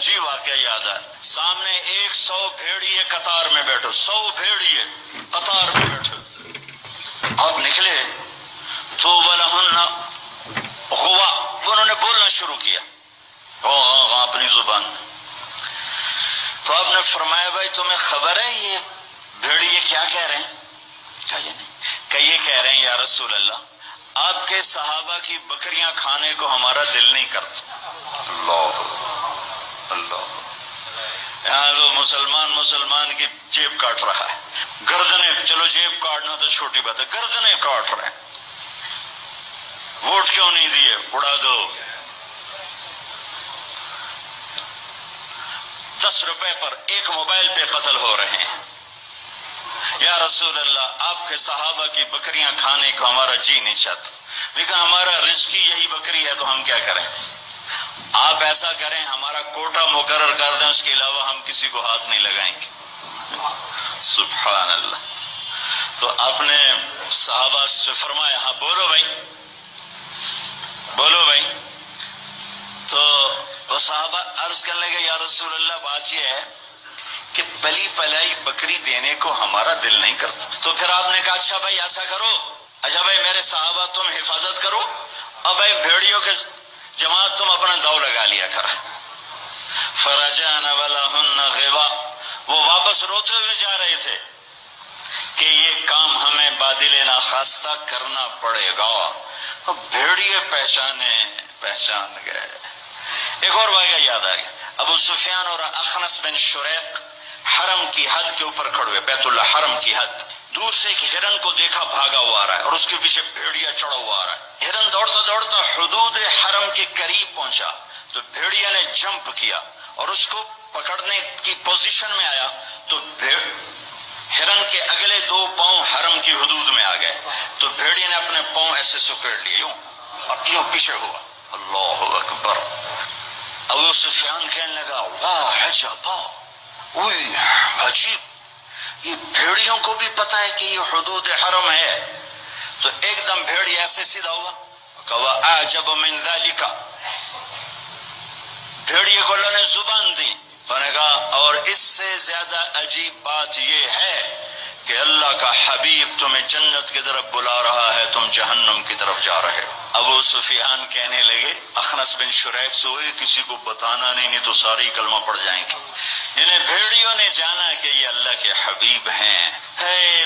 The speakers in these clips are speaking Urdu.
عجیب واقعہ یاد ہے. سامنے 100 بھیڑیے قطار میں بیٹھو، 100 بھیڑیے قطار میں بیٹھو. آپ نکلے تو وَلَهُنَّ غُوَا، انہوں نے بولنا شروع کیا اپنی زبان میں. تو آپ نے فرمایا بھائی تمہیں خبر ہے یہ بھیڑیے کیا کہہ رہے ہیں؟ کہا یہ نہیں. کہ یہ کہہ رہے ہیں یا رسول اللہ آپ کے صحابہ کی بکریاں کھانے کو ہمارا دل نہیں کرتا. اللہ اللہ. یہاں تو مسلمان کی جیب کاٹ رہا ہے، گردنیں، چلو جیب کاٹنا تو چھوٹی بات ہے، گردنیں کاٹ رہے ہیں. ووٹ کیوں نہیں دیے؟ اڑا دو. 10 روپے پر ایک موبائل پہ قتل ہو رہے ہیں. یا رسول اللہ آپ کے صحابہ کی بکریاں کھانے کو ہمارا جی نہیں چاہتا، لیکن ہمارا رزق یہی بکری ہے تو ہم کیا کریں؟ آپ ایسا کریں ہمارا کوٹا مقرر کر دیں، اس کے علاوہ ہم کسی کو ہاتھ نہیں لگائیں گے. سبحان اللہ. تو آپ نے صحابہ سے فرمایا ہاں بولو بھائی بولو بھائی. تو وہ صحابہ عرض کرنے لگے یا رسول اللہ بات یہ ہے کہ پلی پلائی بکری دینے کو ہمارا دل نہیں کرتا. تو پھر آپ نے کہا اچھا بھائی ایسا کرو، اچھا بھائی میرے صحابہ تم حفاظت کرو اور بھائی بھیڑیوں کے جماعت تم اپنا داؤ لگا لیا کر. فرجعنا ولهن غوا، وہ واپس روتے ہوئے جا رہے تھے کہ یہ کام ہمیں بادل ناخواستہ کرنا پڑے گا. بھیڑیے پہچان گئے. ایک اور واقعہ یاد آ گیا. ابو سفیان اور اخنس بن شریق حرم کی حد کے اوپر کھڑے ہوئے، بیت اللہ حرم کی حد. دور سے ایک ہرن کو دیکھا بھاگا ہوا آ رہا ہے اور اس کے پیچھے بھیڑیا چڑھا ہوا آ رہا ہے. ہرن دوڑتا دوڑتا حدود حرم کے قریب پہنچا تو بھیڑیا نے جمپ کیا اور اس کو پکڑنے کی پوزیشن میں آیا تو ہرن کے اگلے 2 پاؤں حرم کی حدود میں آ گئے. تو بھیڑیا نے اپنے پاؤں ایسے سکیڑ لیے یوں اور یوں پیچھے ہوا. اللہ اکبر. ابو سفیان کہنے لگا واہ عجبا، اوہ عجیب، یہ بھیڑیوں کو بھی پتہ ہے کہ یہ حدود حرم ہے. تو ایک دم بھیڑی ایسے سیدھا ہوا کہا اعجب من ذالک، بھیڑیے کو اللہ نے زبان دی. انہوں نے کہا اور اس سے زیادہ عجیب بات یہ ہے کہ اللہ کا حبیب تمہیں جنت کی طرف بلا رہا ہے، تم جہنم کی طرف جا رہے. ابو سفیان کہنے لگے اخنس بن شریق سے ہوئے کسی کو بتانا نہیں تو ساری کلمہ پڑ جائیں گے. انہیں بھیڑیوں نے جانا کہ یہ اللہ کے حبیب ہیں،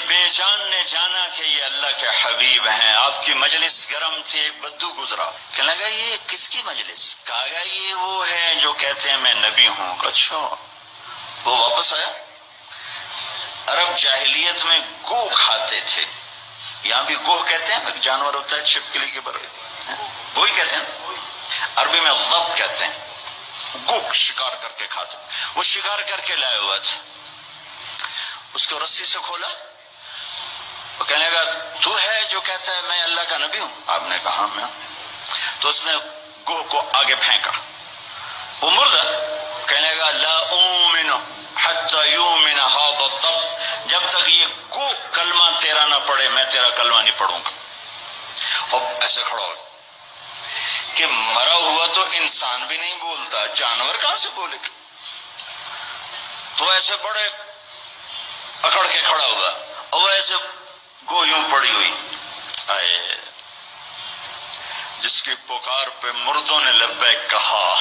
بے جان نے جانا کہ یہ اللہ کے حبیب ہیں. آپ کی مجلس گرم تھی، ایک بدو گزرا، کہنے لگا یہ کس کی مجلس؟ کہا گیا یہ وہ ہے جو کہتے ہیں میں نبی ہوں. اچھا. وہ واپس آیا. عرب جاہلیت میں گو کھاتے تھے، یہاں بھی گوہ کہتے ہیں، ایک جانور ہوتا ہے چھپکلی کے برابر، وہی کہتے ہیں. عربی میں ضب کہتے ہیں. گو شکار کر کے کھاتے. وہ شکار کر کے لائے ہوا تھا، اس کو رسی سے کھولا، وہ کہنے لگا تو ہے جو کہتا ہے میں اللہ کا نبی ہوں؟ آپ نے کہا ہاں میں. تو اس نے گوہ کو آگے پھینکا، وہ مردہ. کہنے لگا لا اومن حتی یومن هذا الضب، جب تک یہ گو کلمہ تیرا نہ پڑھے میں تیرا کلمہ نہیں پڑھوں گا. اور ایسے کھڑا ہو کہ مرا ہوا تو انسان بھی نہیں بولتا، جانور کہاں سے بولے گا؟ تو ایسے بڑے اکڑ کے کھڑا ہوا اور وہ ایسے گو یوں پڑی ہوئی. آئے جس کی پکار پہ مردوں نے لبیک کہا،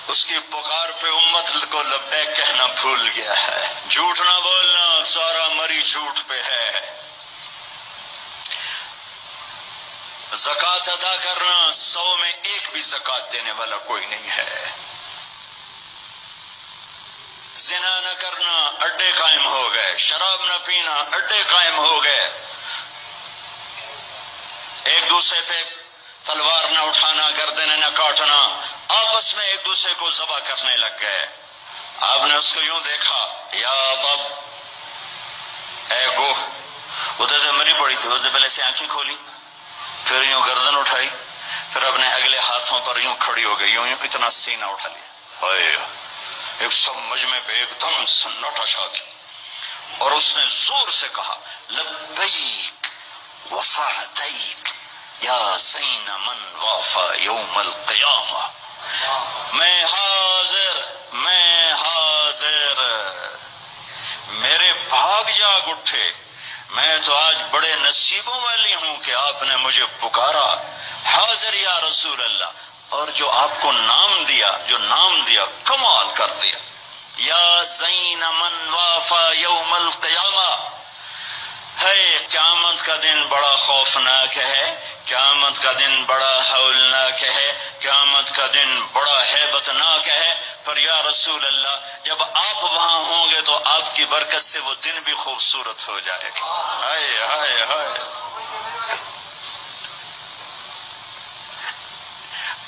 اس کی پکار پہ امت کو لبیک کہنا بھول گیا ہے. جھوٹ نہ بولنا، سارا مری جھوٹ پہ ہے. زکوٰۃ ادا کرنا، 100 میں 1 بھی زکوٰۃ دینے والا کوئی نہیں ہے. زنا نہ کرنا، اڈے قائم ہو گئے. شراب نہ پینا، اڈے قائم ہو گئے. ایک دوسرے پہ تلوار نہ اٹھانا، گردنیں نہ کاٹنا، آپس میں ایک دوسرے کو ذبح کرنے لگ گئے. آپ نے اس کو یوں دیکھا یا ضب، اے گو. ادھر سے مری پڑی تھی، ادھر پہلے سے آنکھیں کھولی، پھر یوں گردن اٹھائی، پھر اپنے اگلے ہاتھوں پر یوں کھڑی ہو گئی، یوں اتنا سینہ اٹھا لیا. ایک سب مجمع پہ ایک دم سناٹا چھا گیا اور اس نے زور سے کہا لبیک وسعدیک یا زین من وافا یوم القیامہ، میں حاضر، میں حاضر، میرے بھاگ جاگ اٹھے، میں تو آج بڑے نصیبوں والی ہوں کہ آپ نے مجھے پکارا، حاضر یا رسول اللہ۔ اور جو آپ کو نام دیا، جو نام دیا کمال کر دیا، یا زین من وافا یوم القیامہ، ہے قیامت کا دن بڑا خوفناک ہے، قیامت کا دن بڑا ہولناک ہے، قیامت کا دن بڑا ہیبتناک ہے، پر یا رسول اللہ جب آپ وہاں ہوں گے تو آپ کی برکت سے وہ دن بھی خوبصورت ہو جائے گا۔ ہائے ہائے ہائے،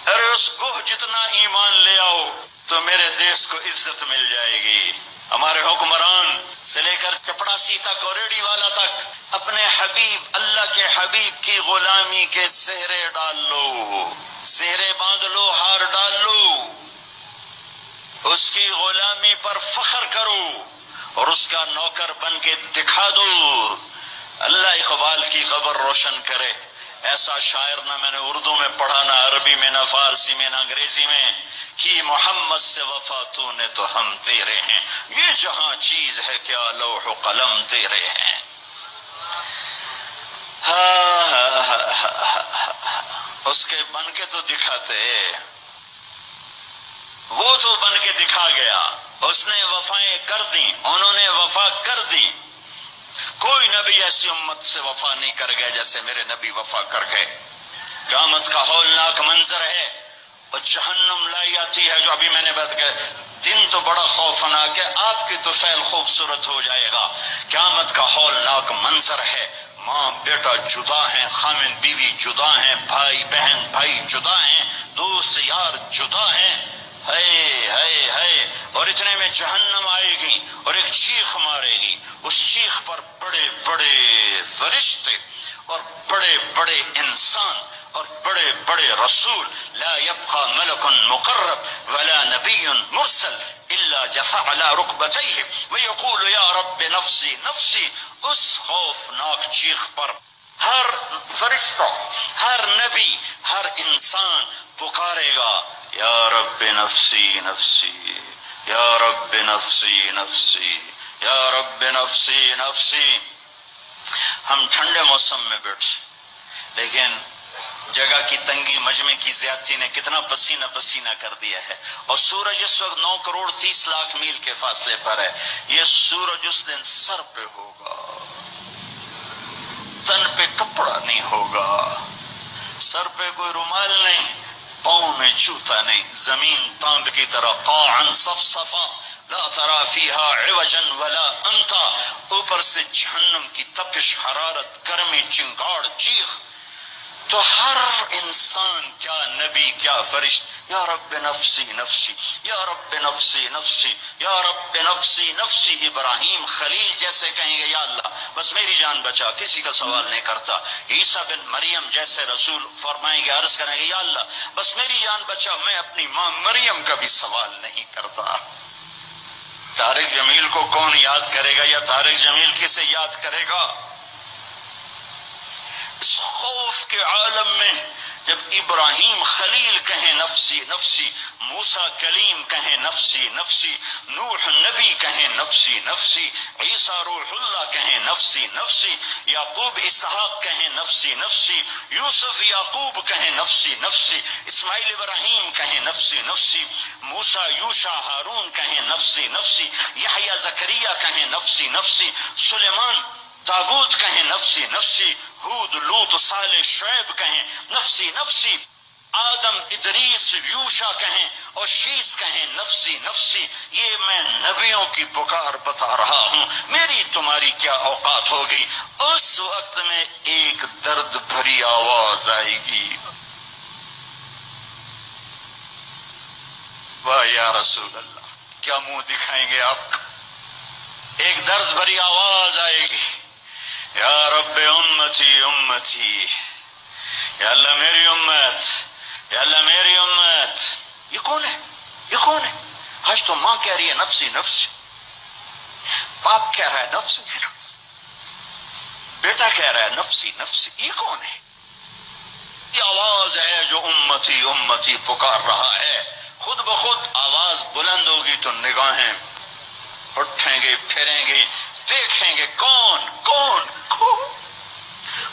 ارے اس گوہ جتنا ایمان لے آؤ تو میرے دیش کو عزت مل جائے گی۔ ہمارے حکمران سے لے کر چپڑاسی تک اور ریڑھی والا تک اپنے حبیب، اللہ کے حبیب کی غلامی کے سہرے ڈال لو، سہرے باندھ لو، ہار ڈال لو، اس کی غلامی پر فخر کرو اور اس کا نوکر بن کے دکھا دو۔ اللہ اقبال کی قبر روشن کرے، ایسا شاعر نہ میں نے اردو میں پڑھا، نہ عربی میں، نہ فارسی میں، نہ انگریزی میں، کہ محمد سے وفا تو نے تو ہم تیرے ہیں، یہ جہاں چیز ہے کیا لوح و قلم تیرے ہیں۔ اس کے بن کے تو دکھاتے، وہ تو بن کے دکھا گیا، اس نے وفائیں کر دی، انہوں نے وفا کر دی۔ کوئی نبی ایسی امت سے وفا نہیں کر گئے جیسے میرے نبی وفا کر گئے۔ قیامت کا ہولناک منظر ہے، اور جہنم لائی آتی ہے جو ابھی میں نے بات کیا، دن تو بڑا خوفناک ہے، آپ کی تو فعل خوبصورت ہو جائے گا۔ قیامت کا ہولناک منظر ہے، ماں بیٹا جدا ہیں، خاوند بیوی جدا ہیں، بھائی بہن بھائی جدا ہیں، دوست یار جدا ہیں، ہائے ہائے ہائے، اور اتنے میں جہنم آئے گی اور ایک چیخ مارے گی، اس چیخ پر بڑے بڑے فرشتے اور بڑے بڑے انسان اور بڑے بڑے رسول، لا يبقى ملک مقرب ولا نبی مرسل الا جثى على ركبتيه ويقول یا رب نفسی نفسی۔ اس خوفناک چیخ پر ہر فرشتہ، ہر نبی، ہر انسان پکارے گا، یا رب نفسی نفسی، یا رب نفسی نفسی، یا رب نفسی نفسی۔ ہم ٹھنڈے موسم میں بیٹھے، لیکن جگہ کی تنگی، مجمع کی زیادتی نے کتنا پسینہ پسینہ کر دیا ہے، اور سورج اس وقت 9 کروڑ 30 لاکھ میل کے فاصلے پر ہے۔ یہ سورج اس دن سر پہ ہوگا، تن پہ کپڑا نہیں ہوگا، سر پہ کوئی رومال نہیں، پاؤں میں جوتا نہیں، زمین تانب کی طرح قاعا صفصفا لا ترى فيها عوجا ولا امتا، اوپر سے جہنم کی تپش، حرارت، گرمی، چنگاڑ، چیخ، تو ہر انسان، کیا نبی کیا فرشت، یا رب نفسی نفسی، یا رب نفسی نفسی، یا رب نفسی نفسی۔ ابراہیم خلیل جیسے کہیں گے یا اللہ بس میری جان بچا، کسی کا سوال نہیں کرتا۔ عیسیٰ بن مریم جیسے رسول فرمائیں گے، عرض کریں گے یا اللہ بس میری جان بچا، میں اپنی ماں مریم کا بھی سوال نہیں کرتا۔ طارق جمیل کو کون یاد کرے گا، یا طارق جمیل کسے یاد کرے گا؟ اس خوف کے عالم میں جب ابراہیم خلیل کہیں نفسی نفسی، موسیٰ کلیم کہیں نفسی نفسی، نوح نبی کہیں نفسی نفسی، عیسیٰ روح اللہ کہیں نفسی نفسی، یعقوب اسحاق کہیں نفسی نفسی، یوسف یعقوب کہیں نفسی نفسی، اسماعیل ابراہیم کہیں نفسی نفسی، موسیٰ یوشع ہارون کہیں نفسی نفسی، یحییٰ زکریا کہیں نفسی نفسی، سلیمان داود کہیں نفسی نفسی، ہود لوط صالح شعیب کہیں نفسی نفسی، آدم ادریس یوشع کہیں اور شیس کہیں نفسی نفسی۔ یہ میں نبیوں کی پکار بتا رہا ہوں، میری تمہاری کیا اوقات ہوگی؟ اس وقت میں ایک درد بھری آواز آئے گی، واہ یا رسول اللہ، کیا منہ دکھائیں گے آپ؟ ایک درد بھری آواز آئے گی، یا رب امتی امتی، یا اللہ میری امت، یا اللہ میری امت۔ یہ کون ہے؟ یہ کون ہے؟ آج تو ماں کہہ رہی ہے نفسی نفسی، باپ کہہ رہا ہے نفسی نفسی، بیٹا کہہ رہا ہے نفسی نفسی، یہ کون ہے؟ یہ آواز ہے جو امتی امتی پکار رہا ہے، خود بخود آواز بلند ہوگی تو نگاہیں اٹھیں گے، پھریں گے، دیکھیں گے کون کون کون؟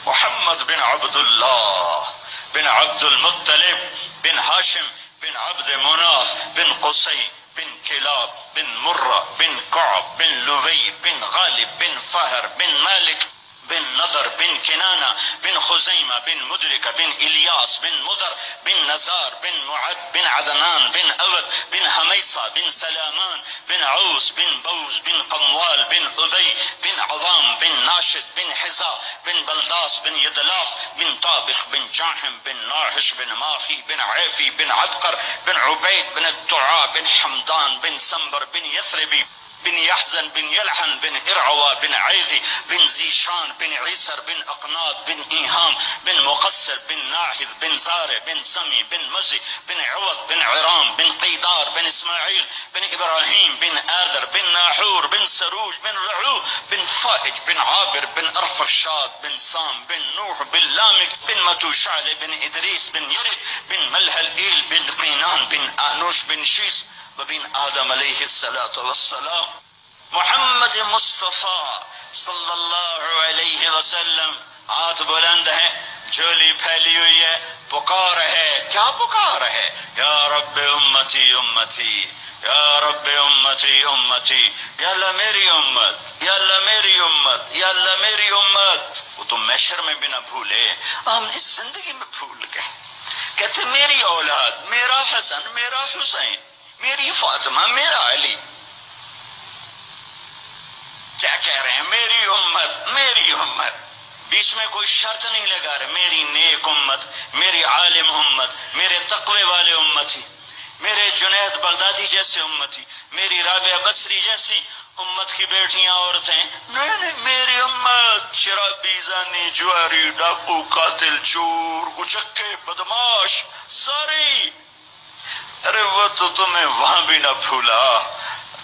محمد بن عبداللہ بن عبد المطلب بن ہاشم بن عبد مناف بن قصی بن کلاب بن مرہ بن کعب بن لوی بن غالب بن فہر بن مالک بن نضر بن کنانہ بن خزیمہ بن مدرکہ بن الیاس بن مدر بن نزار بن معد بن عدنان بن اود بن حمیصہ بن سلامان بن عوس بن بوز بن قموال بن ابی بن عوام بن ناشد بن حزا بن بلداس بن یدلاف بن طابخ بن جاحم بن ناحش بن ماخی بن عیفی بن عبقر بن عبید بن الدعاء بن حمدان بن سنبر بن یثربی بن يحزن بن يلحن بن إرعوى بن عيذي بن زيشان بن عيسر بن أقناط بن إيهام بن مقصر بن ناحذ بن زارع بن سمي بن مزي بن عوض بن عرام بن قيدار بن إسماعيل بن إبراهيم بن آذر بن ناحور بن سروج بن رعو بن فائج بن عابر بن أرفخشاد بن سام بن نوح بن لامك بن متوشعل بن إدريس بن يرد بن ملهل إيل بن قينان بن آنوش بن شيس وبن آدم علیہ الصلاۃ والسلام۔ محمد مصطفیٰ صلی اللہ علیہ وسلم ہاتھ بلند ہیں، جھولی پھیلی ہوئی ہے، پکار ہے، کیا پکار ہے؟ یا رب امتی امتی، یا رب امتی امتی، یا اللہ میری امت، یا اللہ میری امت، یا اللہ میری امت۔ وہ تو محشر میں بھی نہ بھولے، ہم اس زندگی میں بھول گئے۔ کہتے میری اولاد، میرا حسن، میرا حسین، میری فاطمہ، میرا علی۔ کیا کہہ رہے ہیں؟ میری امت، میری امت۔ بیچ میں کوئی شرط نہیں لگا رہے، میری نیک امت، میری عالم امت، میرے تقوی والے امتی، میرے جنید بغدادی جیسے امتی، میری رابعہ بصری جیسی امت کی بیٹیاں عورتیں، نہیں نہیں، میری امت، شرابی، زانی، جواری، ڈاکو، قاتل، چور، اچکے، بدماش، ساری۔ ارے وہ تو تمہیں وہاں بھی نہ بھولا،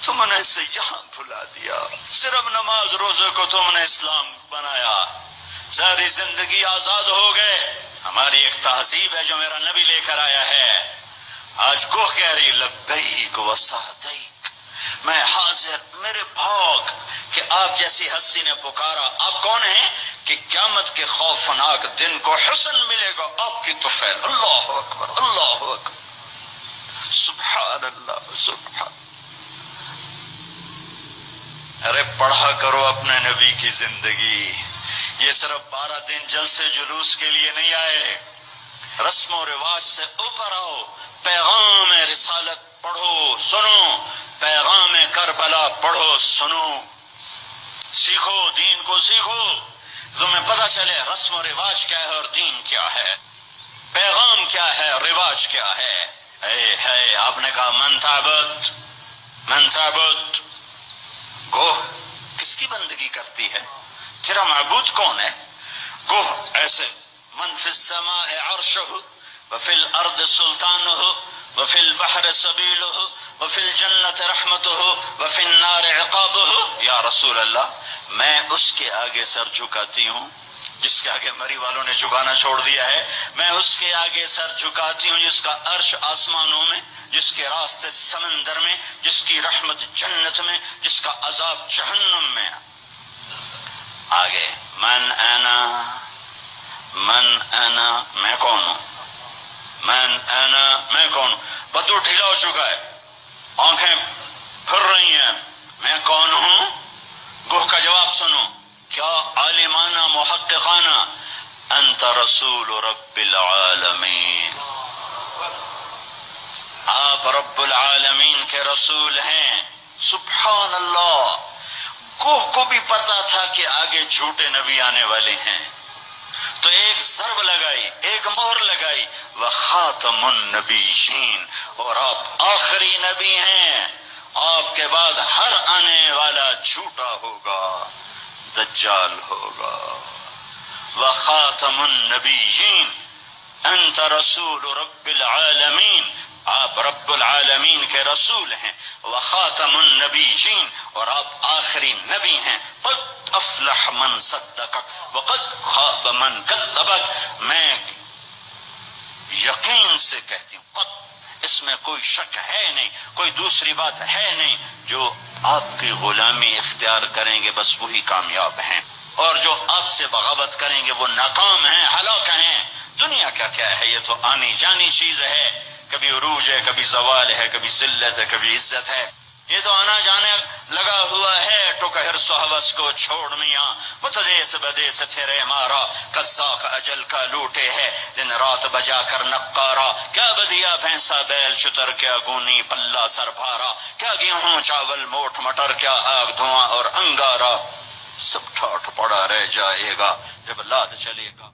تم نے اسے یہاں بھلا دیا۔ صرف نماز روزے کو تم نے اسلام بنایا، ساری زندگی آزاد ہو گئے۔ ہماری ایک تہذیب ہے جو میرا نبی لے کر آیا ہے، آج گوہ کہہ رہی لبیک و سعدیک، میں حاضر، میرے بھاگ کہ آپ جیسی ہستی نے پکارا۔ آپ کون ہیں؟ کہ قیامت کے خوفناک دن کو حسن ملے گا آپ کی طفیل۔ اللہ اکبر، اللہ اکبر، سبحان اللہ، سبحان۔ ارے پڑھا کرو اپنے نبی کی زندگی۔ یہ صرف 12 دن جلسے جلوس کے لیے نہیں آئے، رسم و رواج سے اوپر آؤ، پیغام رسالت پڑھو، سنو، پیغام کربلا پڑھو، سنو، سیکھو، دین کو سیکھو، تمہیں پتہ چلے رسم و رواج کیا ہے اور دین کیا ہے، پیغام کیا ہے، رواج کیا ہے۔ ہے آپ نے کہا من تعبد، من تعبد، گوہ کس کی بندگی کرتی ہے؟ تیرا معبود کون ہے؟ گوہ ایسے من فی السماء عرشہ وفی الارض سلطانہ وفی البحر سبیلہ وفی الجنت رحمتہ وفی النار عقابہ۔ یا رسول اللہ، میں اس کے آگے سر جھکاتی ہوں جس کے آگے مری والوں نے جھکانا چھوڑ دیا ہے، میں اس کے آگے سر جھکاتی ہوں جس کا عرش آسمانوں میں، جس کے راستے سمندر میں، جس کی رحمت جنت میں، جس کا عذاب جہنم میں۔ آگے من انا، من انا، میں کون ہوں، من انا، میں کون ہوں۔ بدو ڈھیلا ہو چکا ہے، آنکھیں پھر رہی ہیں، میں کون ہوں؟ گوہ کا جواب سنو، کیا عالمانہ محققانہ، انت رسول رب العالمین، آپ رب العالمین کے رسول ہیں۔ سبحان اللہ۔ گوہ کو بھی پتا تھا کہ آگے جھوٹے نبی آنے والے ہیں، تو ایک ضرب لگائی، ایک مہر لگائی، وخاتم النبیین، اور آپ آخری نبی ہیں، آپ کے بعد ہر آنے والا جھوٹا ہوگا، دجال ہوگا۔ وخاتم النبیین، انت رسول رب العالمین، آپ رب العالمین کے رسول ہیں، وخاتم النبیین، اور آپ آخری نبی ہیں۔ قد افلح من صدقک وقد خاب من کذبک، میں یقین سے کہتی ہوں، قد اس میں کوئی شک ہے نہیں، کوئی دوسری بات ہے نہیں، جو آپ کی غلامی اختیار کریں گے بس وہی کامیاب ہیں، اور جو آپ سے بغاوت کریں گے وہ ناکام ہیں، ہلاک ہیں۔ دنیا کا کیا ہے، یہ تو آنی جانی چیز ہے، کبھی عروج ہے، کبھی زوال ہے، کبھی ذلت ہے، کبھی عزت ہے، یہ تو آنا جانے لگا ہوا ہے۔ ٹوک حرص و حوث کو چھوڑ میاں، متدیس بدیس پھرے مارا، قزاق اجل کا لوٹے ہے دن رات بجا کر نقارا، کیا بدیا بھینسا بیل چتر، کیا گونی پلہ سر بھارا، کیا گیہوں چاول موٹ مٹر، کیا آگ دھواں اور انگارا، سب ٹھاٹھ پڑا رہ جائے گا جب لاد چلے گا۔